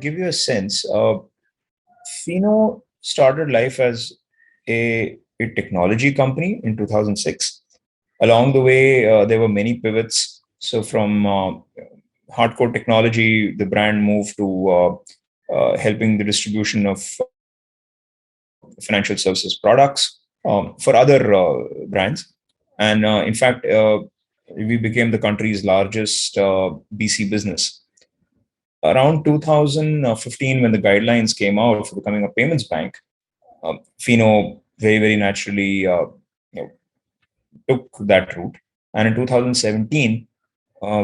give you a sense, Fino started life as a technology company in 2006. Along the way, there were many pivots. So from hardcore technology, the brand moved to helping the distribution of financial services products for other brands. And in fact, we became the country's largest BC business. Around 2015, when the guidelines came out for becoming a payments bank, Fino very, very naturally you know, took that route. And in 2017,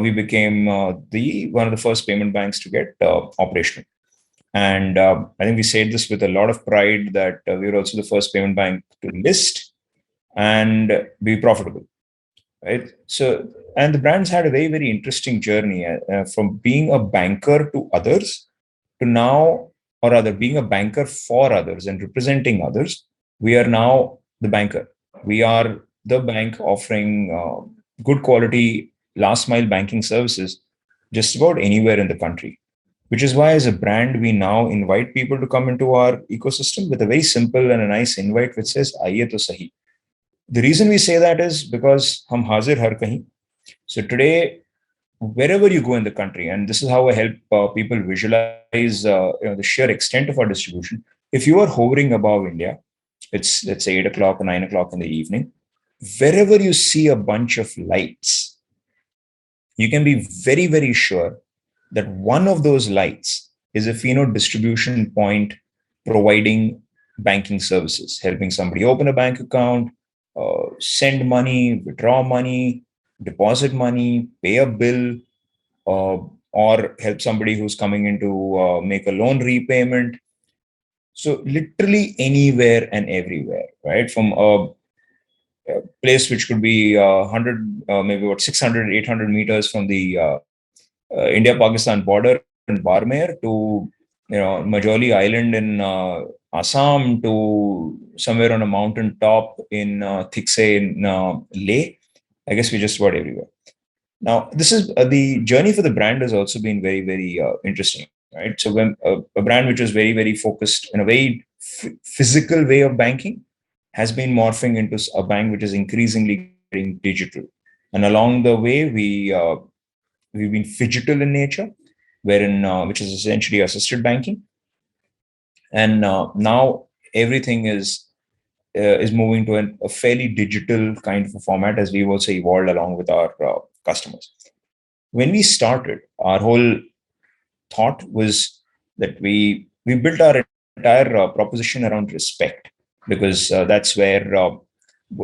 we became the one of the first payment banks to get operational. And I think we said this with a lot of pride that we were also the first payment bank to list and be profitable, right? So, and the brands had a very, very interesting journey from being a banker to others to now, or rather, being a banker for others and representing others. We are now the banker. We are the bank offering good quality last mile banking services just about anywhere in the country, which is why, as a brand, we now invite people to come into our ecosystem with a very simple and a nice invite which says, Aiye to Sahi. The reason we say that is because hum hazir har kahin. So today, wherever you go in the country, and this is how I help people visualize the sheer extent of our distribution. If you are hovering above India, it's let's say 8 o'clock or 9 o'clock in the evening, wherever you see a bunch of lights, you can be very, very sure that one of those lights is a Fino distribution point providing banking services, helping somebody open a bank account, send money, withdraw money, deposit money, pay a bill, or help somebody who's coming in to make a loan repayment. So literally anywhere and everywhere, right? From a place which could be 100, maybe what 600, 800 meters from the India-Pakistan border in Barmer to Majoli Island in Assam to somewhere on a mountain top in Thikse in Leh. I guess we're just about everywhere. Now, this is the journey for the brand has also been very, very interesting, right? So, when a brand which was very, very focused in a very physical way of banking has been morphing into a bank which is increasingly getting digital. And along the way, we've been phygital in nature, wherein which is essentially assisted banking, and now everything is moving to a fairly digital kind of a format as we've also evolved along with our customers. When we started, our whole thought was that we built our entire proposition around respect, because that's where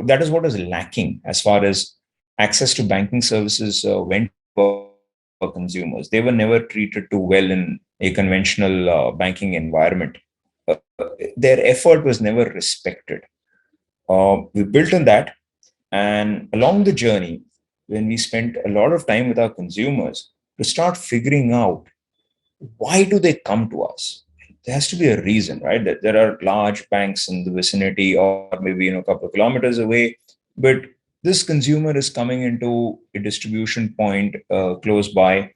that is what is lacking as far as access to banking services went for consumers. They were never treated too well in a conventional banking environment. Uh, their effort was never respected. We built on that, and along the journey, when we spent a lot of time with our consumers to start figuring out why do they come to us. There has to be a reason, right? That there are large banks in the vicinity, or maybe a couple of kilometers away, but this consumer is coming into a distribution point close by,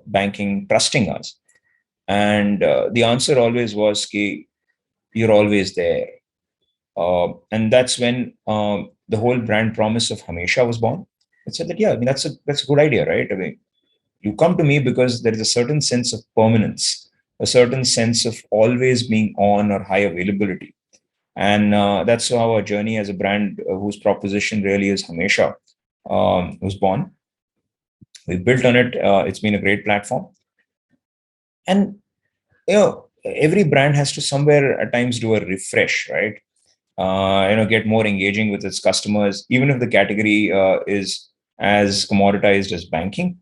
banking, trusting us. And the answer always was, "Ki, you're always there." And that's when the whole brand promise of Hamesha was born. It said that, yeah, I mean, that's a good idea, right? I mean, you come to me because there is a certain sense of permanence, a certain sense of always being on or high availability. And that's how our journey as a brand whose proposition really is Hamesha was born. We built on it. It's been a great platform. And, every brand has to somewhere at times do a refresh, right? Get more engaging with its customers, even if the category is as commoditized as banking.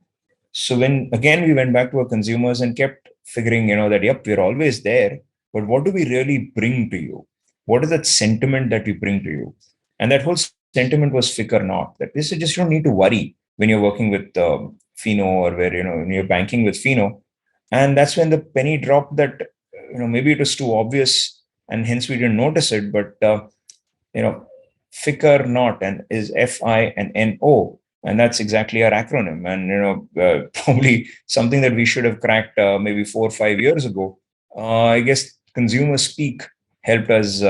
So when again we went back to our consumers and kept figuring, that yep, we're always there, but what do we really bring to you? What is that sentiment that we bring to you? And that whole sentiment was fikr not. That this is just, you don't need to worry when you're working with Fino, or where when you're banking with Fino. And that's when the penny dropped that maybe it was too obvious and hence we didn't notice it. But you know, fikr not and is FI and NO. and that's exactly our acronym. And probably something that we should have cracked maybe 4 or 5 years ago. I guess consumer speak helped us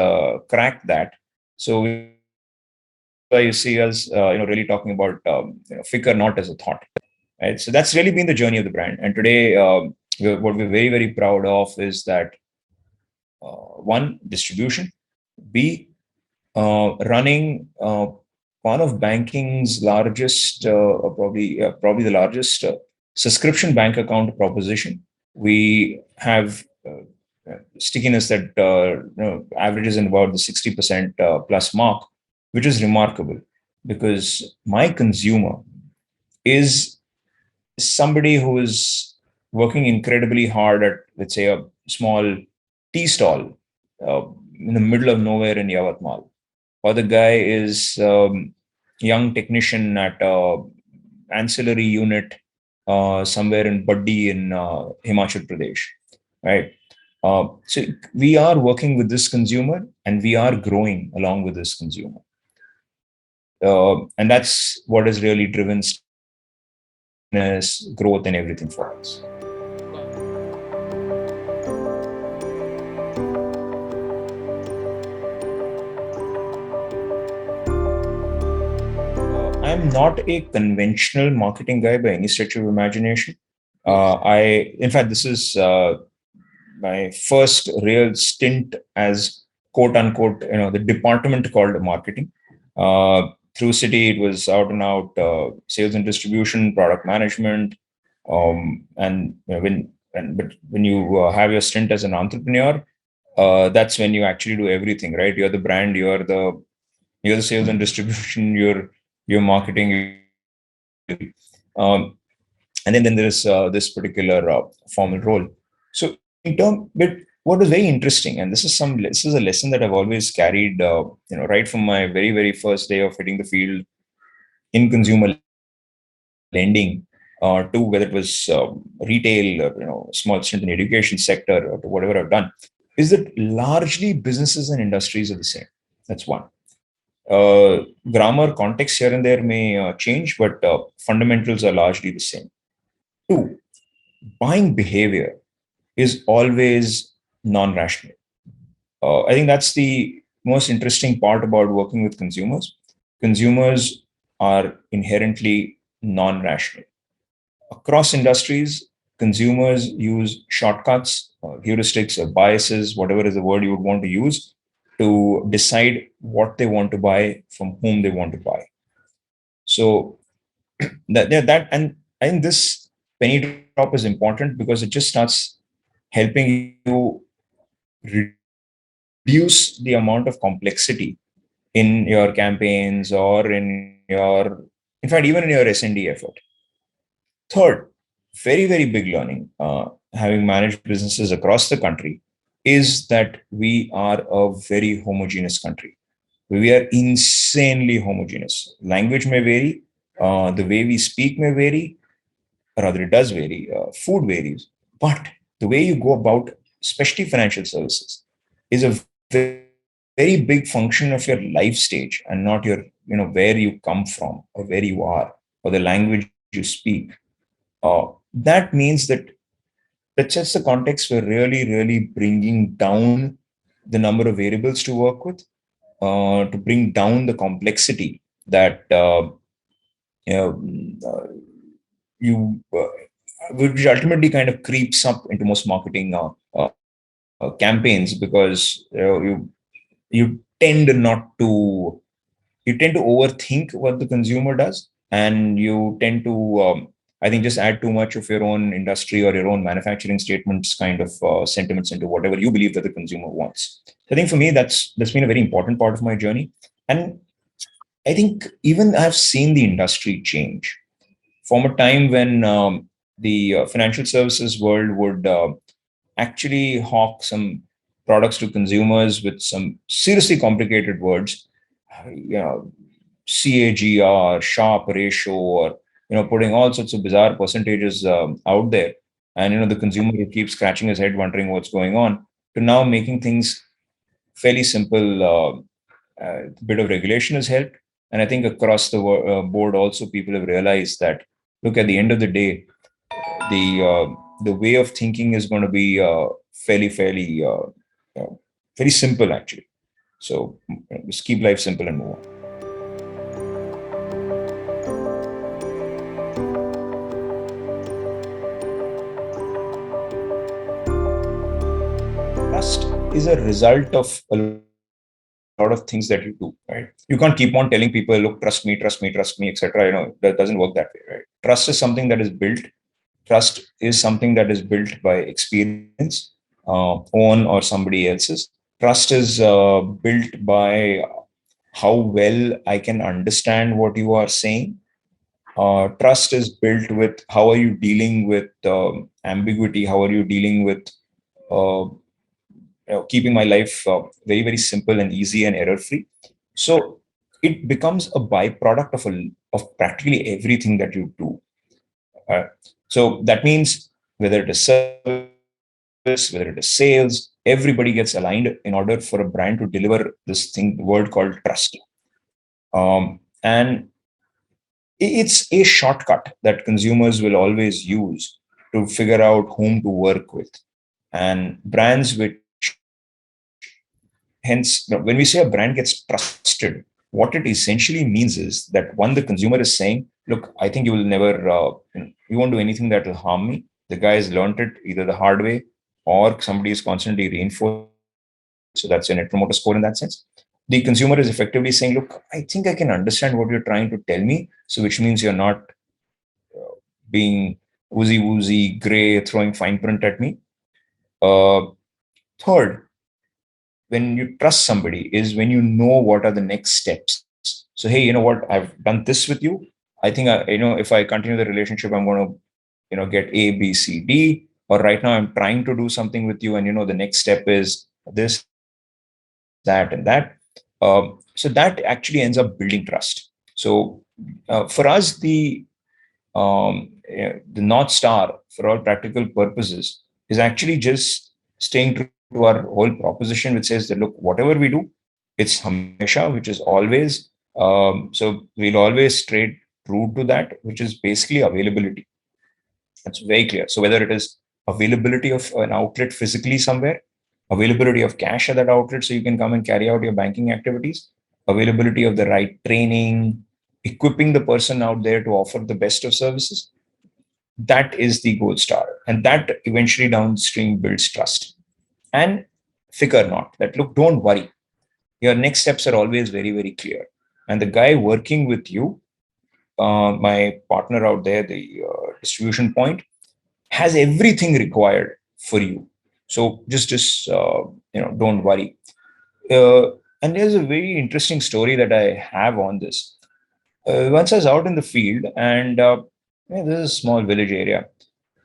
crack that. So we are really talking about Fikr not as a thought, right? So that's really been the journey of the brand. And today, what we're very, very proud of is that one, distribution, b, running one of banking's largest, probably the largest subscription bank account proposition. We have stickiness that averages in about the 60% plus mark, which is remarkable because my consumer is somebody who is working incredibly hard at, let's say, a small tea stall uh, in the middle of nowhere in Yavatmal. Or the guy is young technician at ancillary unit somewhere in Baddi in Himachal Pradesh, right? So we are working with this consumer and we are growing along with this consumer. And that's what has really driven stickiness, growth, and everything for us. I'm not a conventional marketing guy by any stretch of imagination. In fact, this is my first real stint as quote unquote, the department called marketing. Through City, it was out and out sales and distribution, product management, and but when you have your stint as an entrepreneur, that's when you actually do everything, right? You're the brand, you're the sales and distribution, you're marketing, you're everything. Um, and then there's this particular formal role. So in term, but what was very interesting, and this is a lesson that I've always carried, right from my very very first day of hitting the field in consumer lending, to whether it was retail, or small stint in the education sector, or to whatever I've done, is that largely businesses and industries are the same. That's one. Grammar context here and there may change, but fundamentals are largely the same. Two, buying behavior is always non-rational. I think that's the most interesting part about working with consumers. Consumers are inherently non-rational. Across industries, consumers use shortcuts, heuristics, or biases, whatever is the word you would want to use, to decide what they want to buy from whom they want to buy. So and I think this penny drop is important because it just starts helping you reduce the amount of complexity in your campaigns or in fact, even in your S&D effort. Third, very, very big learning, having managed businesses across the country, is that we are a very homogeneous country. We are insanely homogeneous. Language may vary, the way we speak may vary, or rather, it does vary. Food varies, but the way you go about, especially financial services, is a very big function of your life stage and not where you come from or where you are or the language you speak. That means that sets the context for really bringing down the number of variables to work with, to bring down the complexity that you know, uh, which ultimately kind of creeps up into most marketing campaigns, because you tend not to you tend to overthink what the consumer does, and you tend to I think just add too much of your own industry or your own manufacturing statements kind of sentiments into whatever you believe that the consumer wants. So I think for me that's been a very important part of my journey. And I think even I've seen the industry change from a time when the financial services world would actually hawk some products to consumers with some seriously complicated words, you know, CAGR, Sharp ratio, or putting all sorts of bizarre percentages out there, and the consumer will keep scratching his head wondering what's going on. To now making things fairly simple, a bit of regulation has helped, And I think across the board also, people have realized that, look, at the end of the day, the way of thinking is going to be very simple actually. So just keep life simple and move on. Trust is a result of a lot of things that you do, right? You can't keep on telling people, look, trust me, etc. That doesn't work that way, right? Trust is something that is built. Trust is something that is built by experience, own or somebody else's. Trust is built by how well I can understand what you are saying. Trust is built with how are you dealing with ambiguity, how are you dealing with uh, keeping my life very simple and easy and error free. So it becomes a byproduct of practically everything that you do. uh, so that means whether it is service, whether it is sales, everybody gets aligned in order for a brand to deliver this thing, the word called trust. And it's a shortcut that consumers will always use to figure out whom to work with. And brands which, hence, when we say a brand gets trusted, what it essentially means is that, one, the consumer is saying, look, I think you will never, you won't do anything that will harm me. The guy has learned it either the hard way or somebody is constantly reinforcing it. So that's your net promoter score in that sense. The consumer is effectively saying, look, I think I can understand what you're trying to tell me. So which means you're not being woozy woozy, gray, throwing fine print at me. Uh, Third, when you trust somebody is when you know what are the next steps. So hey, you know what, I've done this with you. I think if I continue the relationship, I'm going to get A, B, C, D. Or right now I'm trying to do something with you, and the next step is this, that, and that. So that actually ends up building trust. So for us, the North Star, for all practical purposes, is actually just staying true to our whole proposition, which says that, look, whatever we do, it's Hamesha, which is always. So we'll always trade true to that, which is basically availability. That's very clear. So whether it is availability of an outlet physically somewhere, availability of cash at that outlet so you can come and carry out your banking activities, availability of the right training, equipping the person out there to offer the best of services, that is the gold star. And that eventually downstream builds trust. And figure not that, look, don't worry. Your next steps are always very clear. And the guy working with you, my partner out there, the distribution point, has everything required for you. So just don't worry. And there's a very interesting story that I have on this. Once I was out in the field, and this is a small village area,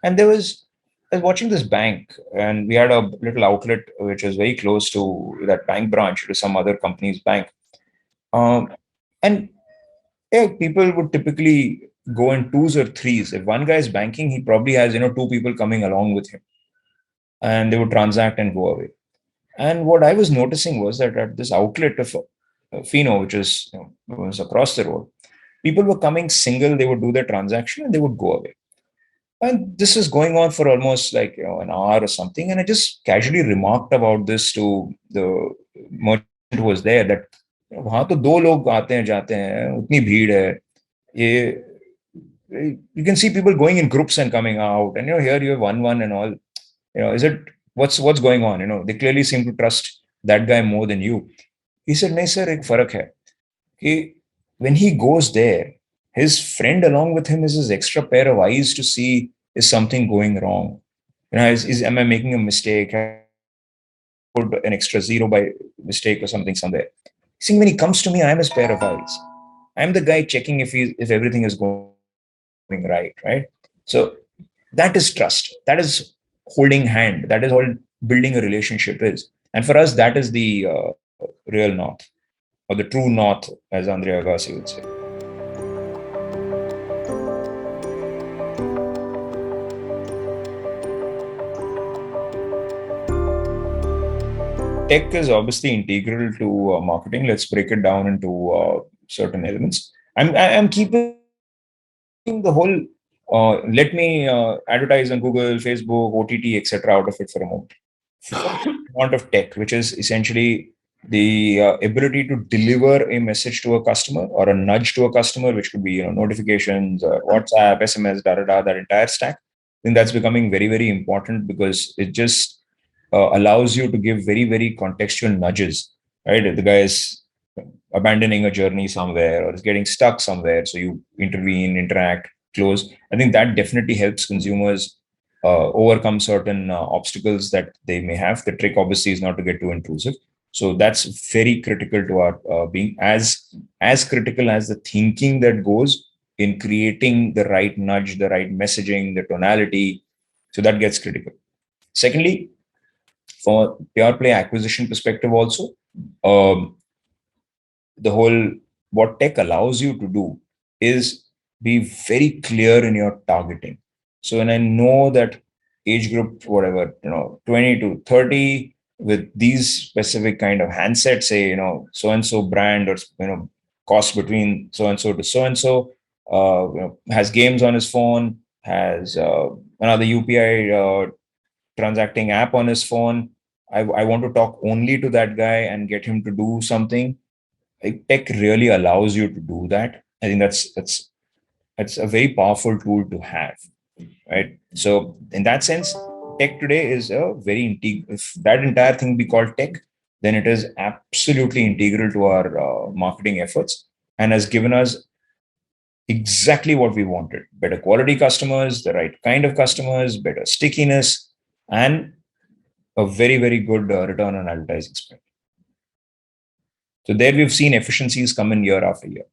and I was watching this bank, and we had a little outlet which was very close to that bank branch to some other company's bank. Um, and yeah, people would typically go in twos or threes. If one guy is banking, he probably has two people coming along with him, and they would transact and go away. And what I was noticing was that at this outlet of Fino, which is was across the road, people were coming single. They would do their transaction and they would go away. And this is going on for almost like an hour or something. And I just casually remarked about this to the merchant who was there, that वहां तो दो लोग आते हैं जाते हैं, उतनी भीड़ है, ये you can see people going in groups and coming out, and here you have one and all. Is it what's going on? They clearly seem to trust that guy more than you. He said, "नहीं sir, एक फर्क है कि when he goes there, his friend along with him is his extra pair of eyes to see, is something going wrong? Am I making a mistake? Have I put an extra zero by mistake or something somewhere?" See, when he comes to me, I'm his pair of eyes. I'm the guy checking if everything is going right, right? So that is trust. That is holding hand. That is all building a relationship is. And for us, that is the real north, or the true north, as Andrea Agassi would say. Tech is obviously integral to marketing. Let's break it down into certain elements. I'm keeping the whole let me advertise on Google, Facebook, OTT, etc. out of it for a moment. Amount of tech, which is essentially the ability to deliver a message to a customer or a nudge to a customer, which could be notifications, WhatsApp, SMS, that entire stack. I think that's becoming very, very important because it just allows you to give very, very contextual nudges. Right, if the guy is abandoning a journey somewhere or is getting stuck somewhere, so you intervene, interact, close. I think that definitely helps consumers overcome certain obstacles that they may have. The trick obviously is not to get too intrusive. So that's very critical to our being, as critical as the thinking that goes in creating the right nudge, the right messaging, the tonality. So that gets critical. Secondly, from a pure play acquisition perspective, also, um, the whole what tech allows you to do is be very clear in your targeting. So when I know that age group, whatever, 20 to 30 with these specific kind of handsets, say, so and so brand or cost between so and so to so and so, has games on his phone, has another UPI transacting app on his phone. I want to talk only to that guy and get him to do something. Like, tech really allows you to do that. I think that's a very powerful tool to have, right? So in that sense, tech today is a very integral. If that entire thing be called tech, then it is absolutely integral to our marketing efforts and has given us exactly what we wanted: better quality customers, the right kind of customers, better stickiness, and a very, very good return on advertising spend. So there we've seen efficiencies come in year after year.